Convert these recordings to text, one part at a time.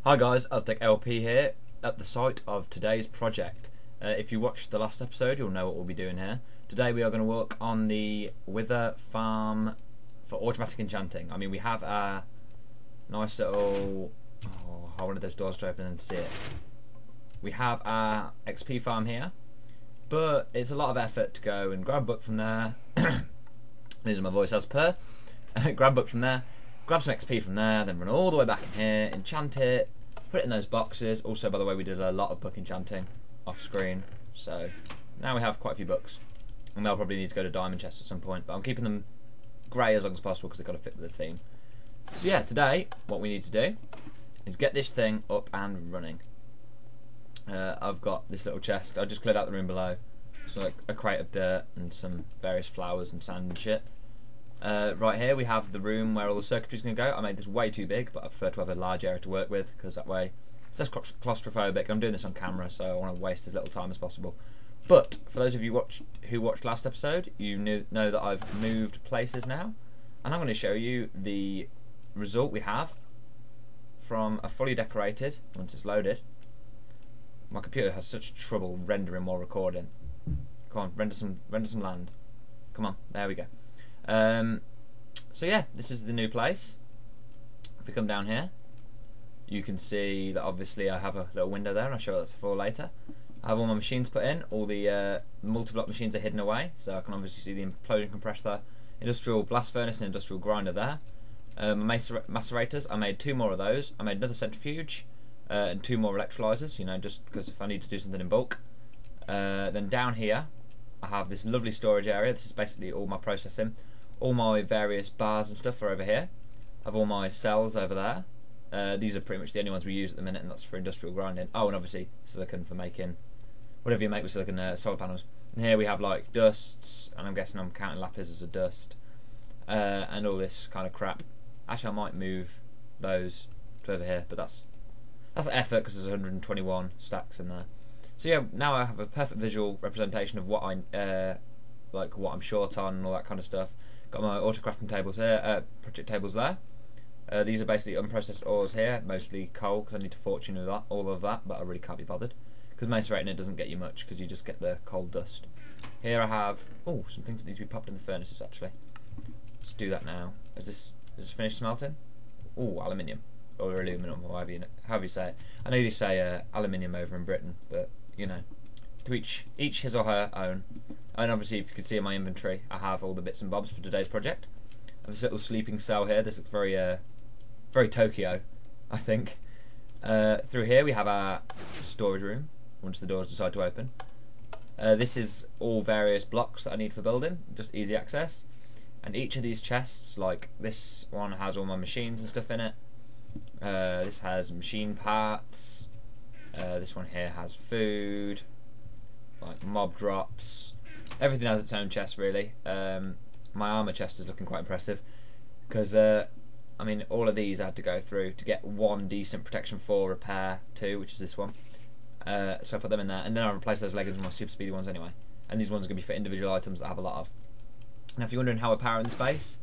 Hi guys, Aztec LP here at the site of today's project. If you watched the last episode, you'll know what we'll be doing here. Today we are going to work on the wither farm for automatic enchanting. I mean, we have a nice little... Oh, I wanted those doors to open and see it. We have our XP farm here, but it's a lot of effort to go and grab a book from there. These are my voice as per. Grab a book from there, grab some XP from there, then run all the way back in here, enchant it, put it in those boxes. Also, by the way, we did a lot of book enchanting off screen, so now we have quite a few books, and they'll probably need to go to diamond chests at some point, but I'm keeping them grey as long as possible because they've got to fit with the theme. So yeah, today what we need to do is get this thing up and running. I've got this little chest. I just cleared out the room below, so like a crate of dirt and some various flowers and sand and shit. Right here we have the room where all the circuitry is going to go. I made this way too big, but I prefer to have a large area to work with because that way it's less claustrophobic. I'm doing this on camera, so I want to waste as little time as possible. But for those of you who watched last episode, you know that I've moved places now, and I'm going to show you the result we have from a fully decorated, once it's loaded. My computer has such trouble rendering while recording. Come on, render some land. Come on, there we go. So yeah, this is the new place. If we come down here, you can see that obviously I have a little window there, and I'll show you that's for later. I have all my machines put in. All the multi-block machines are hidden away, so I can obviously see the implosion compressor, industrial blast furnace, and industrial grinder there. Macerators, I made 2 more of those. I made another centrifuge and 2 more electrolyzers, you know, just because if I need to do something in bulk. Then down here I have this lovely storage area. This is basically all my processing. All my various bars and stuff are over here. I have all my cells over there. These are pretty much the only ones we use at the minute, and that's for industrial grinding. Oh, and obviously silicon for making whatever you make with silicon, solar panels. And here we have like dusts, and I'm guessing I'm counting lapis as a dust, and all this kind of crap. Actually, I might move those to over here, but that's effort because there's 121 stacks in there. So yeah, now I have a perfect visual representation of what what I'm short on and all that kind of stuff. Got my auto-crafting tables here, project tables there. These are basically unprocessed ores here, mostly coal because I need to fortune with all of that, but I really can't be bothered because macerating it doesn't get you much because you just get the coal dust. Here I have some things that need to be popped in the furnaces actually. Let's do that now. Is this finished smelting? Oh, aluminium or aluminum, or however you say it. I know you say aluminium over in Britain, but you know, to each his or her own. And obviously, if you can see in my inventory, I have all the bits and bobs for today's project. I have this little sleeping cell here. This looks very very Tokyo, I think. Through here we have our storage room once the doors decide to open. This is all various blocks that I need for building, just easy access. And each of these chests, like this one has all my machines and stuff in it. This has machine parts. This one here has food, like mob drops. Everything has its own chest really. My armor chest is looking quite impressive because I mean, all of these I had to go through to get 1 decent protection 4 repair 2, which is this one. So I put them in there, and then I replaced those leggings with my super speedy ones anyway. And these ones are going to be for individual items that I have a lot of. Now, if you're wondering how we're powering this base,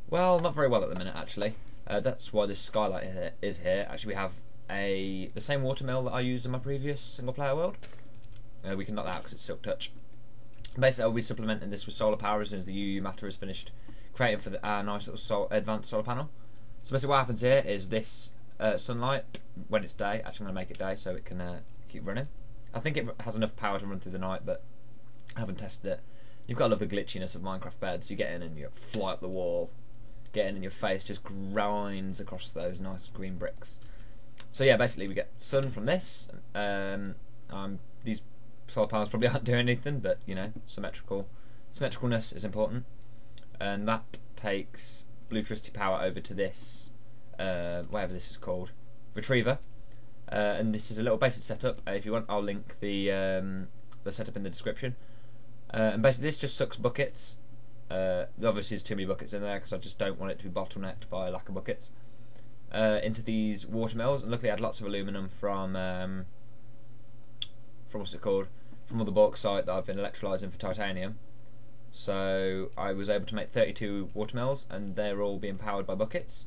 well, not very well at the minute actually. That's why this skylight is here. Actually, we have the same water mill that I used in my previous single player world. We can knock that out because it's silk touch. Basically, I'll be supplementing this with solar power as soon as the UU matter is finished creating for our nice little advanced solar panel. So basically what happens here is this sunlight, when it's day, actually I'm going to make it day so it can keep running. I think it has enough power to run through the night, but I haven't tested it. You've got to love the glitchiness of Minecraft beds. You get in and you fly up the wall, get in and your face just grinds across those nice green bricks. So yeah, basically we get sun from this. These solar panels probably aren't doing anything, but you know, symmetricalness is important, and that takes electricity power over to this, whatever this is called, retriever. And this is a little basic setup. If you want, I'll link the setup in the description. And basically, this just sucks buckets. Obviously, there's too many buckets in there because I just don't want it to be bottlenecked by a lack of buckets. Into these water mills, and luckily I had lots of aluminum from what's it called? From all the bauxite that I've been electrolyzing for titanium. So I was able to make 32 water mills, and they're all being powered by buckets,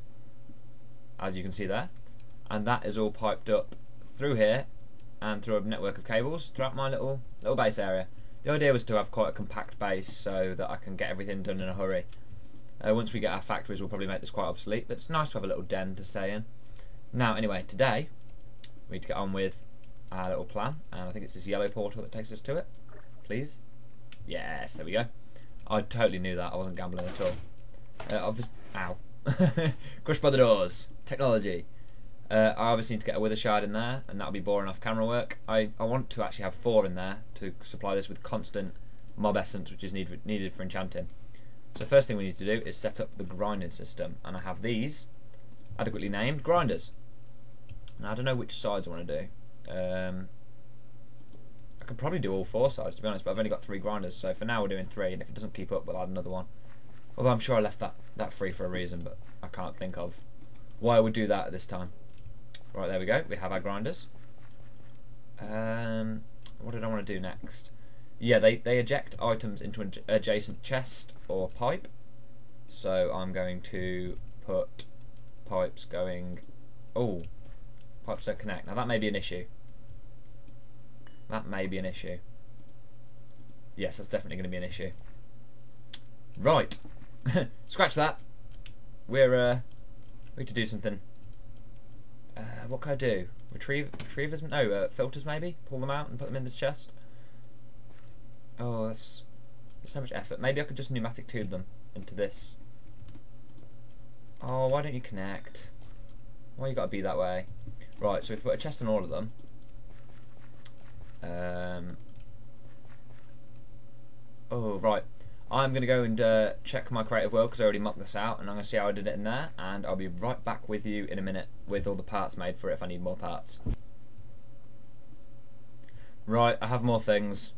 as you can see there. and that is all piped up through here and through a network of cables throughout my little base area. The idea was to have quite a compact base so that I can get everything done in a hurry. Once we get our factories, we'll probably make this quite obsolete, but it's nice to have a little den to stay in. Now, anyway, today we need to get on with our little plan, and I think it's this yellow portal that takes us to it. Please. Yes, there we go. I totally knew that. I wasn't gambling at all. Ow. Crushed by the doors. Technology. I obviously need to get a wither shard in there, and that'll be boring off camera work. I want to actually have 4 in there to supply this with constant mob essence, which is needed for enchanting. So the first thing we need to do is set up the grinding system, and I have these adequately named grinders. Now I don't know which sides I want to do. I could probably do all 4 sides, to be honest, but I've only got 3 grinders, so for now we're doing 3, and if it doesn't keep up, we'll add another one. Although I'm sure I left that free for a reason, but I can't think of why I would do that at this time. Right, there we go. We have our grinders. What did I want to do next? Yeah, they eject items into an adjacent chest or pipe. So I'm going to put pipes going... Oh, pipes don't connect. Now that may be an issue. That may be an issue. Yes, that's definitely going to be an issue. Right. Scratch that. We need to do something. What can I do? Retrievers? No, filters maybe? Pull them out and put them in this chest? Oh, that's so much effort. Maybe I could just pneumatic tube them into this. Oh, why don't you connect? Why you gotta be that way? Right, so if we put a chest on all of them. Oh, right. I'm going to go and check my creative world because I already mocked this out, and I'm going to see how I did it in there, and I'll be right back with you in a minute with all the parts made for it if I need more parts. Right, I have more things.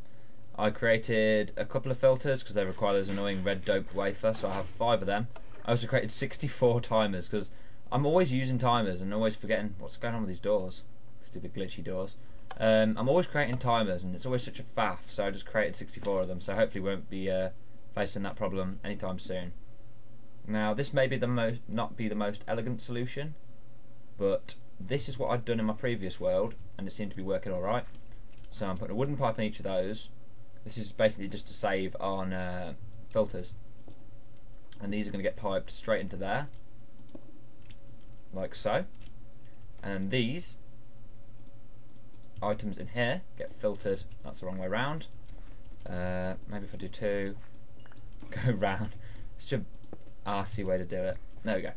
I created a couple of filters because they require those annoying red doped wafer, so I have 5 of them. I also created 64 timers because I'm always using timers and always forgetting what's going on with these doors. Stupid glitchy doors. I'm always creating timers and it's always such a faff, so I just created 64 of them, so hopefully we won't be facing that problem anytime soon. Now this may be not be the most elegant solution, but this is what I'd done in my previous world and it seemed to be working alright. So I'm putting a wooden pipe in each of those. This is basically just to save on filters, and these are going to get piped straight into there like so, and these items in here get filtered. That's the wrong way round. Maybe if I do 2, go round. Such a arsey way to do it. There we go.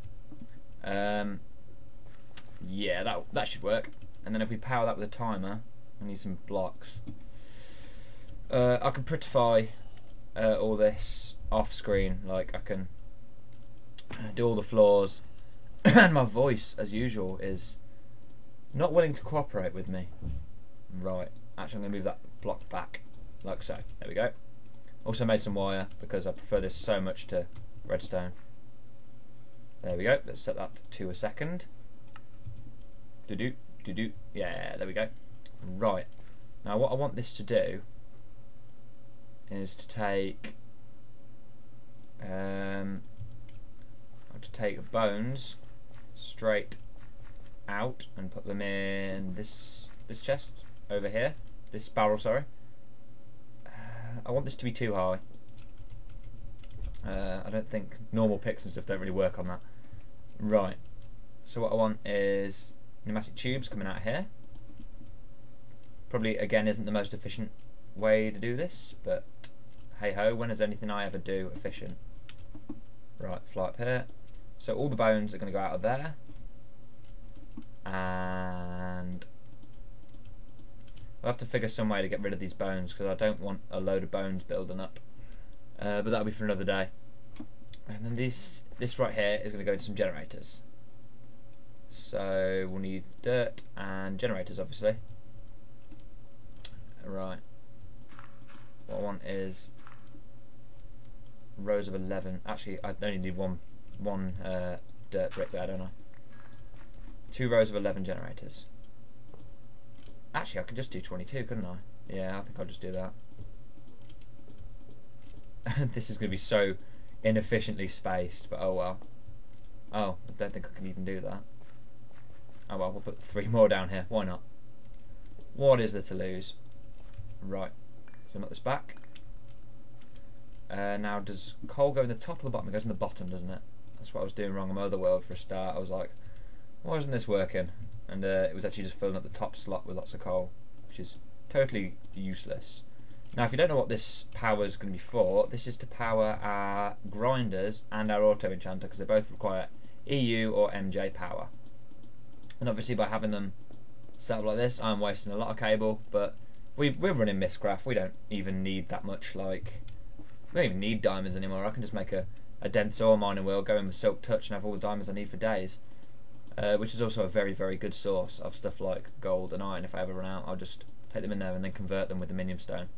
Yeah, that should work. And then if we power that with a timer, I need some blocks. I can prettify all this off screen, like I can do all the floors, and my voice, as usual, is not willing to cooperate with me. Right, actually I'm going to move that block back, like so. There we go. Also made some wire, because I prefer this so much to redstone. There we go, let's set that to a second. Do-do, do-do, yeah, there we go. Right, now what I want this to do is to take bones straight out and put them in this chest over here, this barrel, sorry. I want this to be too high. I don't think normal picks and stuff don't really work on that. Right, so what I want is pneumatic tubes coming out here. Probably again isn't the most efficient way to do this, but hey ho, when is anything I ever do efficient? Right, fly up here. So all the bones are going to go out of there, and I'll have to figure some way to get rid of these bones because I don't want a load of bones building up. But that'll be for another day. And then this right here is going to go into some generators. So we'll need dirt and generators, obviously. Right. What I want is rows of 11. Actually, I only need one dirt brick there, don't I? 2 rows of 11 generators. Actually, I could just do 22, couldn't I? Yeah, I think I'll just do that. This is going to be so inefficiently spaced, but oh well. Oh, I don't think I can even do that. Oh well, we'll put 3 more down here. Why not? What is there to lose? Right. So knock this back. Now, does coal go in the top or the bottom? It goes in the bottom, doesn't it? That's what I was doing wrong on my other world for a start. I was like, why isn't this working? And it was actually just filling up the top slot with lots of coal, which is totally useless. Now, if you don't know what this power is going to be for, this is to power our grinders and our Auto-Enchanter, because they both require EU or MJ power. And obviously by having them set up like this, I'm wasting a lot of cable, but we're running Mistcraft. We don't even need that much, like, we don't even need diamonds anymore. I can just make a dense ore mining wheel, go in with Silk Touch and have all the diamonds I need for days. Which is also a very, very good source of stuff like gold and iron. If I ever run out, I'll just take them in there and then convert them with the minium stone.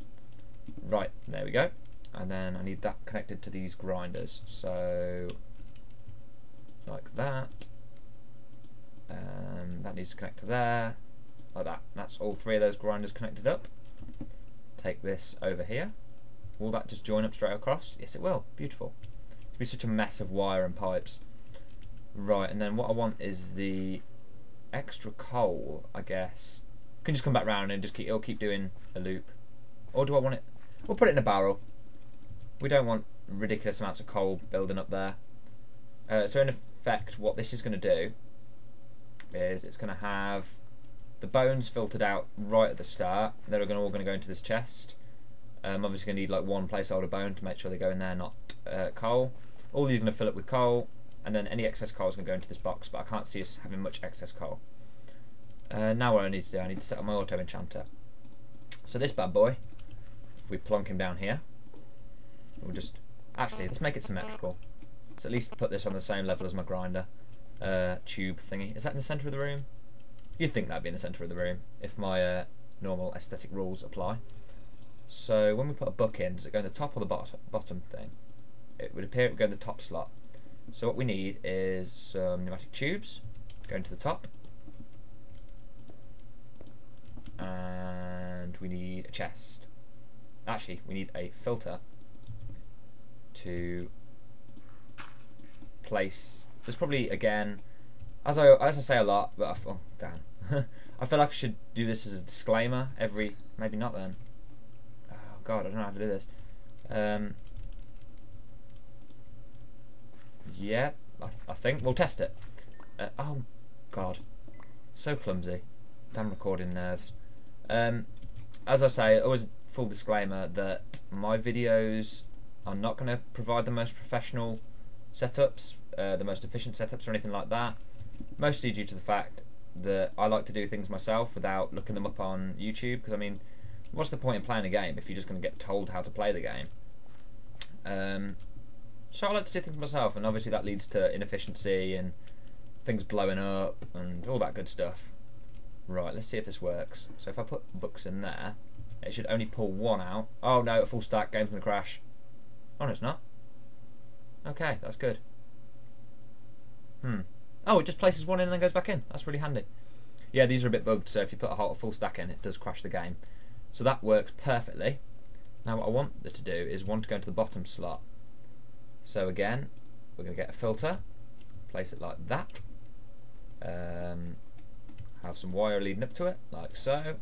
Right, there we go. And then I need that connected to these grinders. So, like that. That needs to connect to there. Like that. That's all 3 of those grinders connected up. Take this over here. Will that just join up straight across? Yes, it will. Beautiful. It'll be such a mess of wire and pipes. Right, and then what I want is the extra coal, I guess. Can just come back round and just it'll keep doing a loop. Or do I want it? We'll put it in a barrel. We don't want ridiculous amounts of coal building up there. So in effect, what this is going to do is it's going to have the bones filtered out right at the start. They're all going to go into this chest. Obviously going to need like 1 placeholder bone to make sure they go in there, not coal. All these are going to fill up with coal, and then any excess coal is going to go into this box, but I can't see us having much excess coal. Now what I need to do, I need to set up my Auto-Enchanter. So this bad boy, if we plonk him down here, we'll just, actually let's make it symmetrical. So at least put this on the same level as my grinder tube thingy. Is that in the centre of the room? You'd think that'd be in the centre of the room if my normal aesthetic rules apply. So when we put a book in, does it go in the top or the bottom thing? It would appear it would go in the top slot. So what we need is some pneumatic tubes going to the top, and we need a chest. Actually, we need a filter to place. There's probably, again, as I say a lot, but oh damn, I feel like I should do this as a disclaimer every. Maybe not then. Oh god, I don't know how to do this. Yeah, I think we'll test it. Oh god, so clumsy. Damn recording nerves. As I say, always full disclaimer that my videos are not going to provide the most professional setups, the most efficient setups or anything like that. Mostly due to the fact that I like to do things myself without looking them up on YouTube, because I mean, what's the point in playing a game if you're just going to get told how to play the game? So I like to do things myself, and obviously that leads to inefficiency and things blowing up and all that good stuff. Right, let's see if this works. So if I put books in there, it should only pull 1 out. Oh no, a full stack, game's gonna crash. Oh no, it's not. Okay, that's good. Oh, it just places 1 in and then goes back in. That's really handy. Yeah, these are a bit bugged, so if you put a full stack in, it does crash the game. So that works perfectly. Now what I want it to do is want to go into the bottom slot. So again, we're going to get a filter, place it like that, have some wire leading up to it, like so.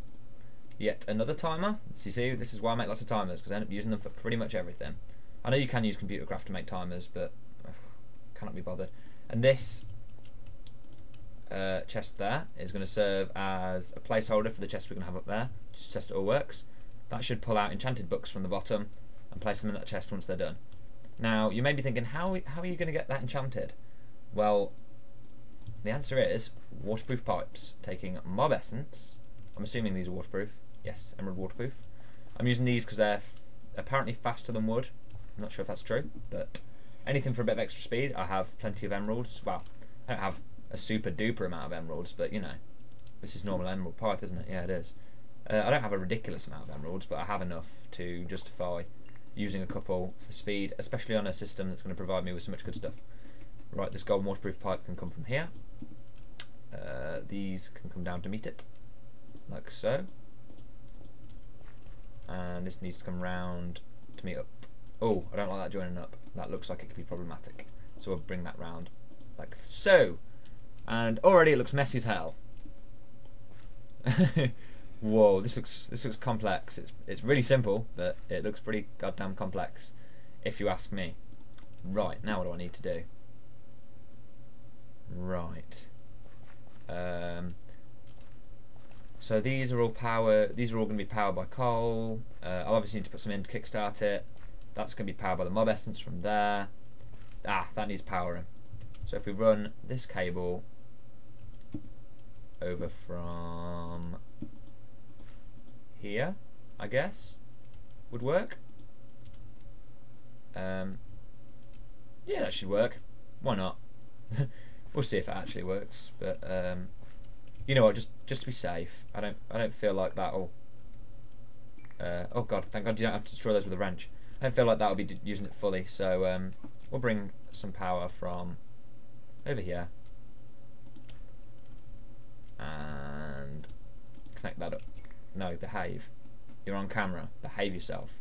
Yet another timer. So you see, this is why I make lots of timers, because I end up using them for pretty much everything. I know you can use computer craft to make timers, but cannot be bothered. And this chest there is going to serve as a placeholder for the chest we're going to have up there, just to test it all works. That should pull out enchanted books from the bottom and place them in that chest once they're done. Now, you may be thinking, how are you going to get that enchanted? Well, the answer is waterproof pipes, taking mob essence. I'm assuming these are waterproof. Yes, emerald waterproof. I'm using these because they're apparently faster than wood. I'm not sure if that's true, but anything for a bit of extra speed. I have plenty of emeralds. Well, I don't have a super duper amount of emeralds, but you know, this is normal emerald pipe, isn't it? Yeah, it is. I don't have a ridiculous amount of emeralds, but I have enough to justify using a couple for speed, especially on a system that's going to provide me with so much good stuff. Right, this golden waterproof pipe can come from here. These can come down to meet it, like so. And this needs to come round to meet up. Oh, I don't like that joining up. That looks like it could be problematic. So we'll bring that round, like so. And already it looks messy as hell. Whoa, this looks complex. It's really simple, but it looks pretty goddamn complex, if you ask me. Right, now what do I need to do? Right. So these are all going to be powered by coal. I'll obviously need to put some in to kickstart it. That's going to be powered by the mob essence from there. Ah, that needs powering. So if we run this cable over from here, I guess would work. Yeah, that should work. Why not? We'll see if it actually works. But you know what? Just to be safe, I don't feel like that'll. Oh god! Thank God you don't have to destroy those with a wrench. I don't feel like that'll be using it fully. So we'll bring some power from over here and connect that up. No, behave. You're on camera. Behave yourself.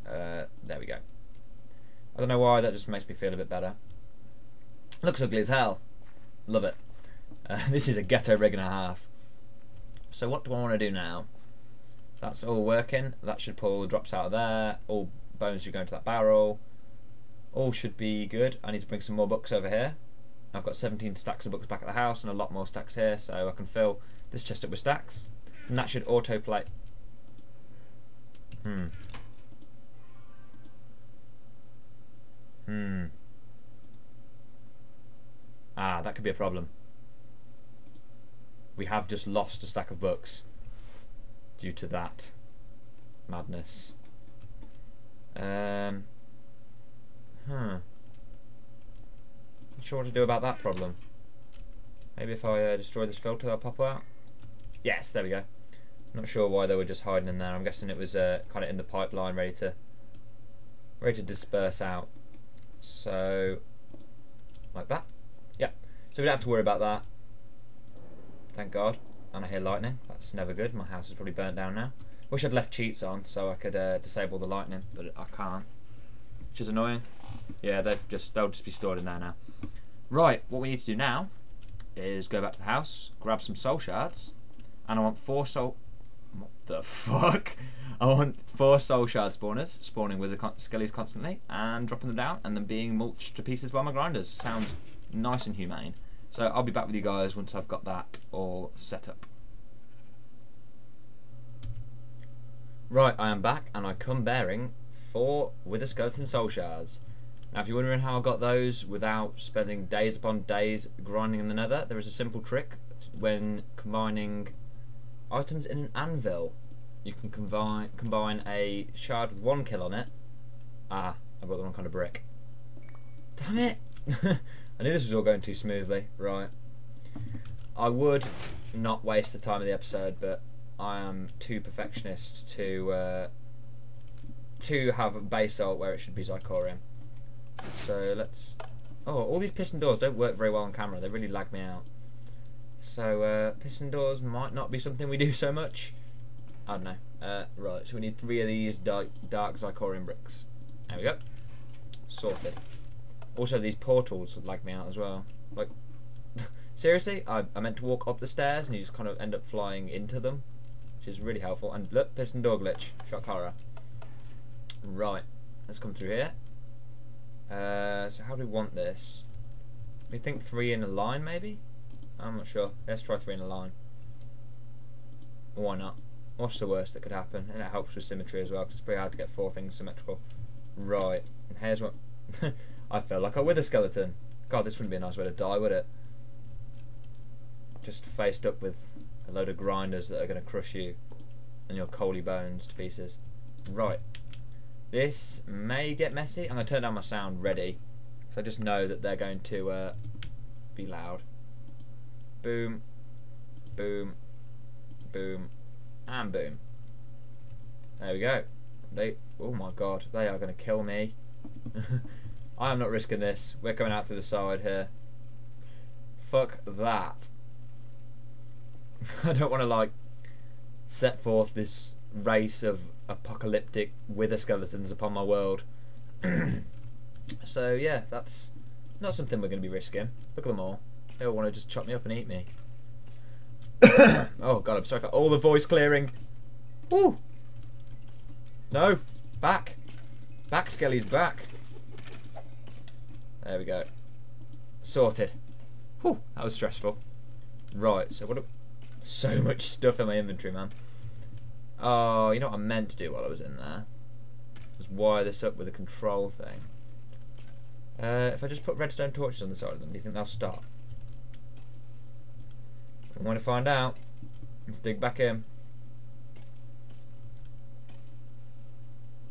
There we go. I don't know why, that just makes me feel a bit better. Looks ugly as hell. Love it. This is a ghetto rig and a half. So what do I want to do now? That's all working. That should pull the drops out of there. All bones should go into that barrel. All should be good. I need to bring some more books over here. I've got 17 stacks of books back at the house and a lot more stacks here, so I can fill this chest up with stacks. And that should autoplay. Ah, that could be a problem. We have just lost a stack of books due to that madness. Not sure what to do about that problem. Maybe if I destroy this filter, they'll pop out. Yes, there we go. Not sure why they were just hiding in there. I'm guessing it was kind of in the pipeline, ready to disperse out. So, like that. Yeah. So we don't have to worry about that. Thank God. And I hear lightning. That's never good. My house is probably burnt down now. Wish I'd left cheats on so I could disable the lightning, but I can't, which is annoying. Yeah, they'll just be stored in there now. Right. What we need to do now is go back to the house, grab some soul shards, and I want 4 soul. What the fuck? I want 4 soul shard spawners spawning with the skellies constantly and dropping them down and then being mulched to pieces by my grinders. Sounds nice and humane. So I'll be back with you guys once I've got that all set up. Right, I am back and I come bearing 4 wither skeleton soul shards. Now if you're wondering how I got those without spending days upon days grinding in the nether, there is a simple trick when combining items in an anvil. You can combine a shard with 1 kill on it. Ah, I've got the wrong kind of brick. Damn it! I knew this was all going too smoothly. Right. I would not waste the time of the episode, but I am too perfectionist to have basalt where it should be zirconium. So let's. Oh, all these piston doors don't work very well on camera. They really lag me out. So piston doors might not be something we do so much. I don't know. Right, so we need 3 of these dark zirconium bricks. There we go. Sorted. Also, these portals would lag me out as well. Like, seriously, I meant to walk up the stairs and you just kind of end up flying into them, which is really helpful. And look, piston door glitch. Shock horror. Right, let's come through here. So how do we want this? We think 3 in a line, maybe? I'm not sure. Let's try 3 in a line. Why not? What's the worst that could happen? And it helps with symmetry as well, because it's pretty hard to get 4 things symmetrical. Right, and here's what... I felt like a wither skeleton. God, this wouldn't be a nice way to die, would it? Just faced up with a load of grinders that are going to crush you and your coaly bones to pieces. Right. This may get messy. I'm going to turn down my sound ready, so I just know that they're going to be loud. Boom, boom, boom, and boom. There we go. Oh my God, they are going to kill me. I am not risking this. We're coming out through the side here. Fuck that. I don't want to like set forth this race of apocalyptic wither skeletons upon my world. So yeah, that's Not something we're going to be risking. Look at them all. They all want to just chop me up and eat me. Oh god, I'm sorry for all the voice clearing. Woo! No! Back! Back, Skelly's back. There we go. Sorted. Whew, that was stressful. Right, so so much stuff in my inventory, man. Oh, you know what I meant to do while I was in there? Was wire this up with a control thing. If I just put redstone torches on the side of them, do you think they'll stop? I want to find out. Let's dig back in.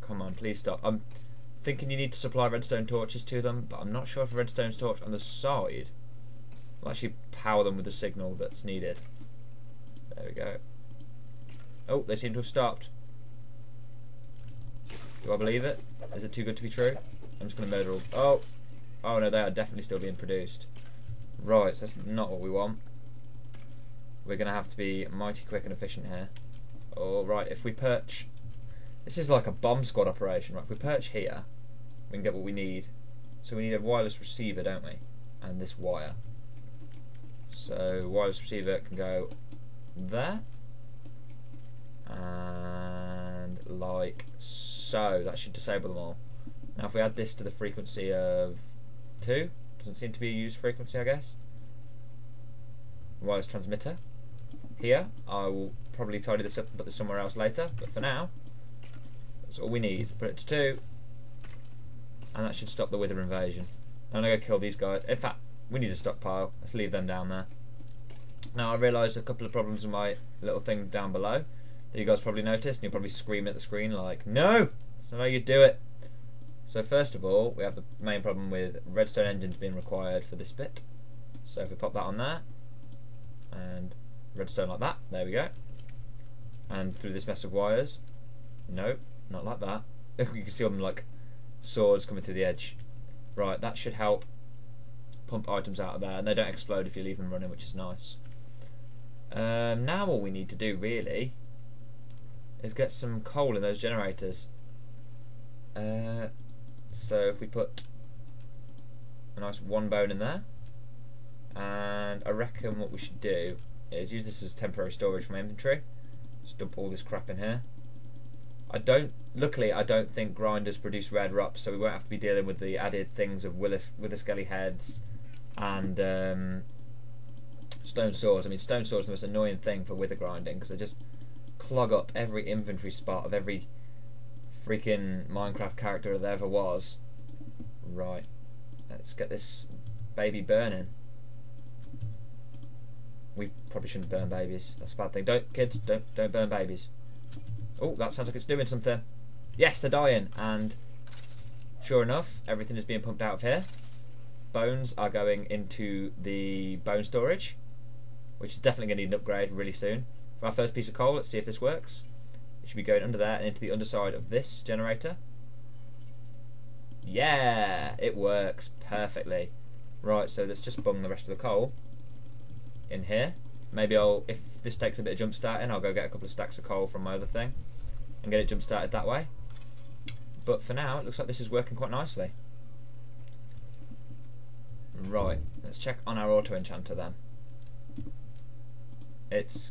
Come on, please stop. I'm thinking you need to supply redstone torches to them, but I'm not sure if a redstone torch on the side will actually power them with the signal that's needed. There we go. Oh, they seem to have stopped. Do I believe it? Is it too good to be true? I'm just going to murder all... Oh! Oh no, they are definitely still being produced. Right, so that's not what we want. We're going to have to be mighty quick and efficient here. Oh, right, if we perch... This is like a bomb squad operation, right? If we perch here, we can get what we need. So we need a wireless receiver, don't we? And this wire. So, wireless receiver can go there. And like so. That should disable them all. Now if we add this to the frequency of 2, doesn't seem to be a used frequency, I guess. Wireless transmitter. Here, I will probably tidy this up and put this somewhere else later, but for now, that's all we need. Put it to 2, and that should stop the wither invasion. I'm going to go kill these guys. In fact, we need a stockpile. Let's leave them down there. Now I realised a couple of problems with my little thing down below that you guys probably noticed, and you're probably screaming at the screen like, no! That's not how you do it. So first of all, we have the main problem with redstone engines being required for this bit. So if we pop that on there, and redstone like that, there we go. And through this mess of wires, no, not like that. You can see all them like swords coming through the edge. Right, that should help pump items out of there, and they don't explode if you leave them running, which is nice. Now all we need to do really is get some coal in those generators. So if we put a nice 1 bone in there, and I reckon what we should do is use this as temporary storage for my inventory. Just dump all this crap in here. Luckily I don't think grinders produce red rups, so we won't have to be dealing with the added things of wither skelly heads and stone swords. I mean, stone swords are the most annoying thing for wither grinding because they just clog up every inventory spot of every freaking Minecraft character there ever was. Right, let's get this baby burning. We probably shouldn't burn babies. That's a bad thing. Kids, don't burn babies. Oh, that sounds like it's doing something. Yes, they're dying, and sure enough, everything is being pumped out of here. Bones are going into the bone storage, which is definitely going to need an upgrade really soon. For our first piece of coal, let's see if this works. It should be going under there and into the underside of this generator. Yeah, it works perfectly. Right, so let's just bung the rest of the coal in here. Maybe if this takes a bit of jump starting, I'll go get a couple of stacks of coal from my other thing and get it jump started that way. But for now, it looks like this is working quite nicely. Right, let's check on our Auto-Enchanter then. It's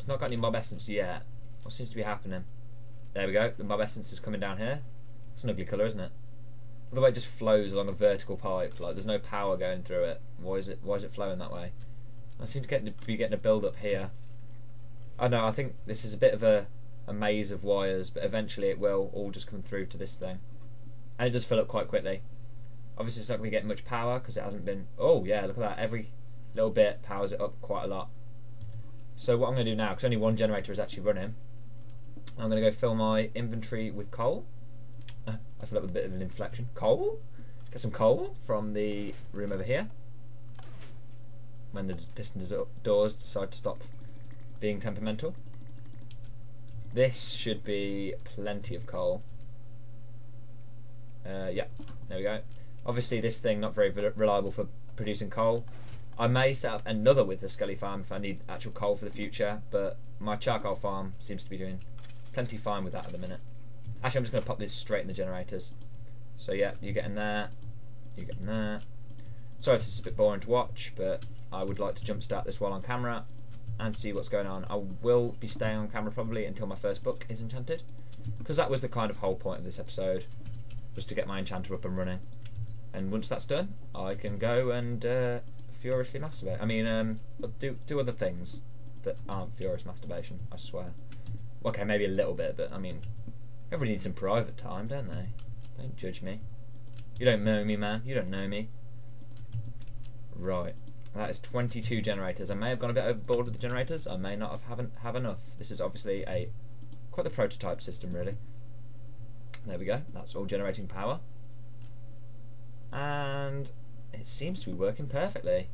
not got any mob essence yet. What seems to be happening? There we go, the mob essence is coming down here. It's an ugly colour, isn't it? The way it just flows along a vertical pipe, like there's no power going through it. Why is it flowing that way? I seem to be getting a build up here. I know, I think this is a bit of a maze of wires, but eventually it will all just come through to this thing. And it does fill up quite quickly. Obviously it's not going to get much power because it hasn't been... Oh yeah, look at that, every little bit powers it up quite a lot. So what I'm going to do now, because only one generator is actually running, I'm going to go fill my inventory with coal. I said that with a bit of an inflection. Coal? Get some coal from the room over here. When the piston doors decide to stop being temperamental. This should be plenty of coal. Yeah, there we go. Obviously this thing not very reliable for producing coal. I may set up another with the Skelly farm if I need actual coal for the future, but my charcoal farm seems to be doing plenty fine with that at the minute. Actually, I'm just going to pop this straight in the generators. So yeah, you get in there, You get in there. Sorry if this is a bit boring to watch, but I would like to jumpstart this while on camera and see what's going on. I will be staying on camera probably until my first book is enchanted, because that was the kind of whole point of this episode, was to get my enchanter up and running. And once that's done, I can go and furiously masturbate. I mean, do other things that aren't furious masturbation, I swear. Okay, maybe a little bit, but I mean, everybody needs some private time, don't they? Don't judge me. You don't know me, man. You don't know me. Right. That is 22 generators. I may have gone a bit overboard with the generators. I may not have enough. This is obviously quite the prototype system, really. There we go. That's all generating power. And it seems to be working perfectly.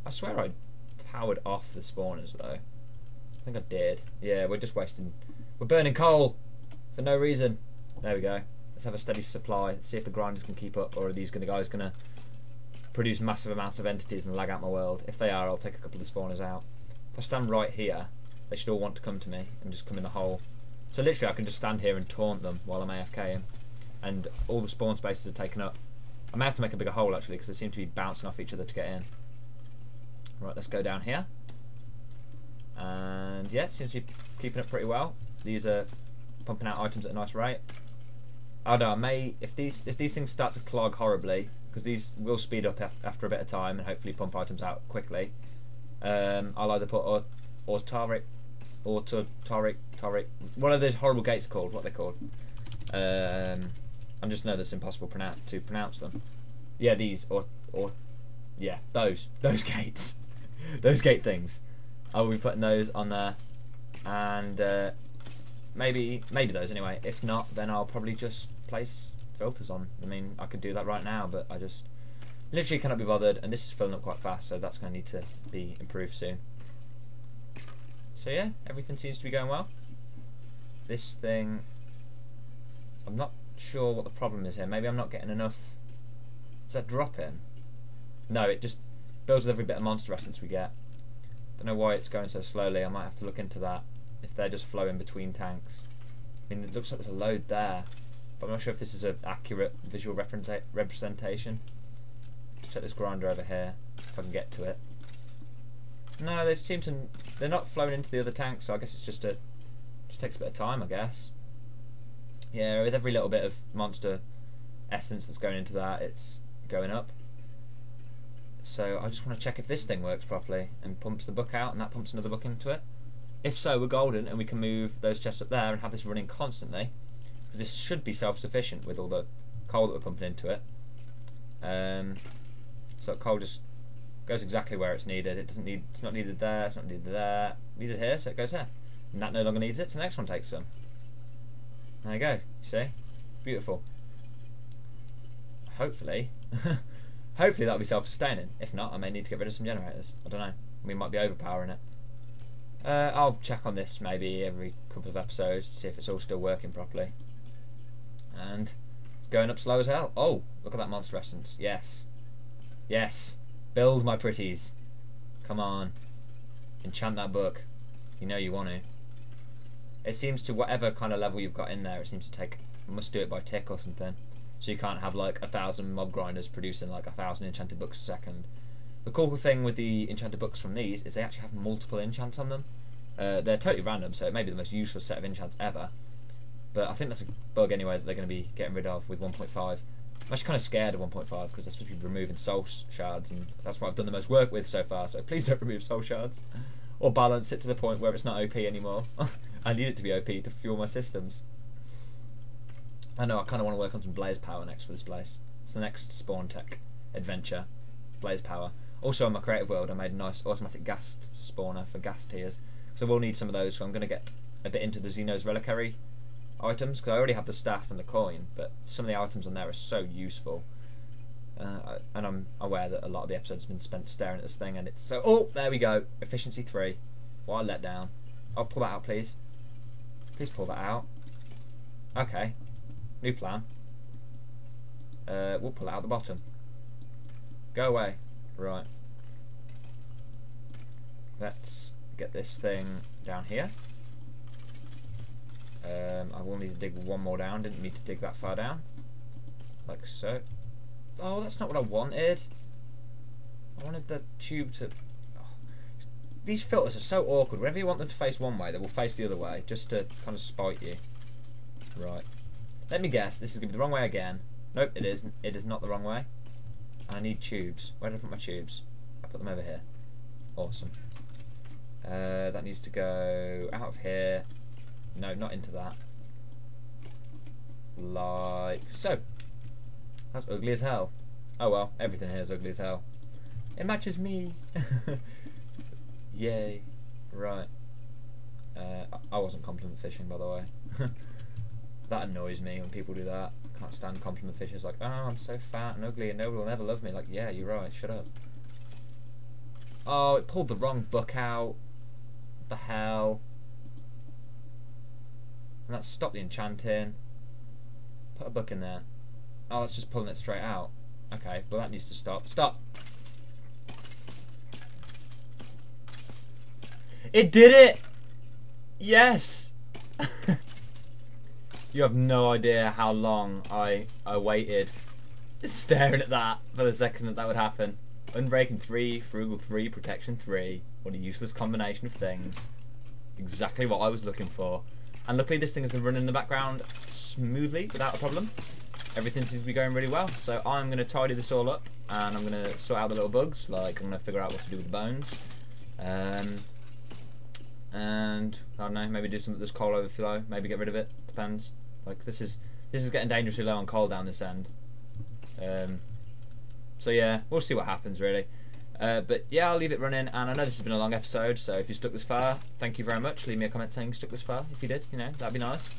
I swear I powered off the spawners, though. I think I did. Yeah, we're just wasting... We're burning coal for no reason. There we go. Let's have a steady supply. Let's see if the grinders can keep up, or are these guys going to produce massive amounts of entities and lag out my world. If they are, I'll take a couple of the spawners out. If I stand right here, they should all want to come to me and just come in the hole. So literally I can just stand here and taunt them while I'm AFKing, and all the spawn spaces are taken up. I may have to make a bigger hole actually, because they seem to be bouncing off each other to get in. Right, let's go down here. And yeah, it seems to be keeping up pretty well. These are pumping out items at a nice rate. I don't know, if these things start to clog horribly, because these will speed up after a bit of time and hopefully pump items out quickly. I'll either put Auto-Enchanter, one of those horrible gates are called, what are they called? I just know that's impossible to pronounce them. Yeah, these, yeah, those gates. Those gate things. I will be putting those on there, and maybe those anyway. If not, then I'll probably just place filters on. I mean, I could do that right now, but I just literally cannot be bothered, and this is filling up quite fast, so that's going to need to be improved soon. So yeah, everything seems to be going well. This thing, I'm not sure what the problem is here. Maybe I'm not getting enough. Does that drop in? No, it just builds with every bit of monster essence we get. Don't know why it's going so slowly. I might have to look into that, if they're just flowing between tanks. I mean, it looks like there's a load there, but I'm not sure if this is an accurate visual representation. Check this grinder over here, if I can get to it. No, they're not flowing into the other tanks, so I guess it's just takes a bit of time, I guess. Yeah, with every little bit of monster essence that's going into that, it's going up. So I just want to check if this thing works properly and pumps the book out, and that pumps another book into it. If so, we're golden, and we can move those chests up there and have this running constantly. This should be self-sufficient with all the coal that we're pumping into it. So coal just goes exactly where it's needed. It's not needed there. It's not needed there. Needed here, so it goes there. And that no longer needs it, so the next one takes some. There you go. You see, beautiful. Hopefully, hopefully that'll be self-sustaining. If not, I may need to get rid of some generators. I don't know. We might be overpowering it. I'll check on this maybe every couple of episodes to see if it's all still working properly. And it's going up slow as hell. Oh, look at that monster essence. Yes. Yes. Build, my pretties. Come on. Enchant that book. You know you want to. It seems to, whatever kind of level you've got in there, it seems to must do it by tick or something. So you can't have like 1,000 mob grinders producing like 1,000 enchanted books a second. The cool thing with the enchanted books from these is they actually have multiple enchants on them. They're totally random, so it may be the most useless set of enchants ever. But I think that's a bug anyway that they're going to be getting rid of with 1.5. I'm actually kind of scared of 1.5 because they're supposed to be removing soul shards, and that's what I've done the most work with so far, so please don't remove soul shards. Or balance it to the point where it's not OP anymore. I need it to be OP to fuel my systems. I know, I kind of want to work on some blaze power next for this place. It's the next spawn tech adventure. Blaze power. Also, in my creative world, I made a nice automatic gas spawner for gas tiers. So we'll need some of those, so I'm going to get a bit into the Xeno's reliquary items, because I already have the staff and the coin, but some of the items on there are so useful. And I'm aware that a lot of the episodes have been spent staring at this thing, and it's so... Oh, there we go. Efficiency 3. What a letdown. I'll pull that out, please. Please pull that out. Okay. New plan. We'll pull it out the bottom. Go away. Right. Let's get this thing down here. I will need to dig one more down. Didn't need to dig that far down. like so. Oh, that's not what I wanted. I wanted the tube to... Oh. These filters are so awkward. Whenever you want them to face one way, they will face the other way, just to kind of spite you. Right. Let me guess, this is going to be the wrong way again. Nope, it isn't. It is not the wrong way. I need tubes. Where did I put my tubes? I put them over here. Awesome. That needs to go out of here. No, not into that. Like so. That's ugly as hell. Oh well, everything here is ugly as hell. It matches me. Yay. Right. I wasn't compliment fishing, by the way. That annoys me when people do that. I can't stand compliment fishing. It's like, oh, I'm so fat and ugly and nobody will never love me. Like, yeah, you're right, shut up. Oh, it pulled the wrong book out. What the hell? And that stopped the enchanting. Put a book in there. Oh, it's just pulling it straight out. Okay, well that needs to stop. Stop! It did it! Yes! You have no idea how long I waited staring at that for the second that would happen. Unbreaking 3, Frugal 3, Protection 3. What a useless combination of things. Exactly what I was looking for. And luckily this thing has been running in the background smoothly, without a problem. Everything seems to be going really well. So I'm going to tidy this all up, and I'm going to sort out the little bugs. Like, I'm going to figure out what to do with the bones. And, I don't know, maybe do some of this coal overflow. Maybe get rid of it. Depends. Like, this is getting dangerously low on coal down this end. So yeah, we'll see what happens really. But yeah, I'll leave it running, and I know this has been a long episode, so if you stuck this far, thank you very much. Leave me a comment saying you stuck this far. If you did, you know, that'd be nice.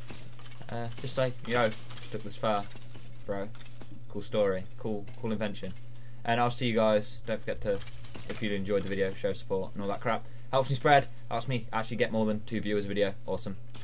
Just say, yo, stuck this far, bro. Cool story, cool invention. And I'll see you guys. Don't forget to, if you enjoyed the video, show support and all that crap. Helps me spread, helps me actually get more than 2 viewers a video. Awesome.